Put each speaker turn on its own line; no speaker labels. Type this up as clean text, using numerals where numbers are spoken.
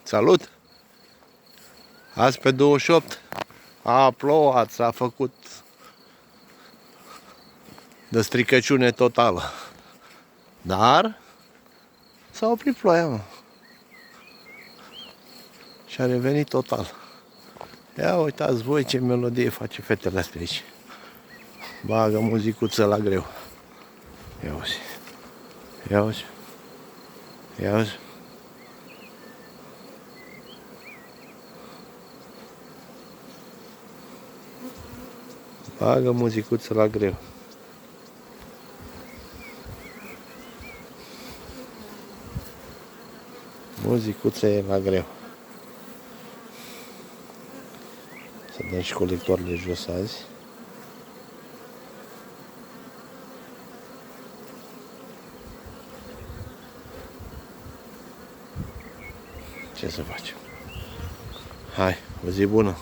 Salut! Azi pe 28 a plouat, s-a făcut de stricăciune totală. Dar s-a oprit ploaia, mă. Și a revenit total. Ia uitați voi ce melodie face fetele astea aici. Bagă muzicuță la greu. Ia uzi. Ia uzi. Ia uzi. Bagă muzicuță la greu. Muzicuță e la greu. Să dăm și colectoarele jos azi. Ce să facem? Hai, o zi bună!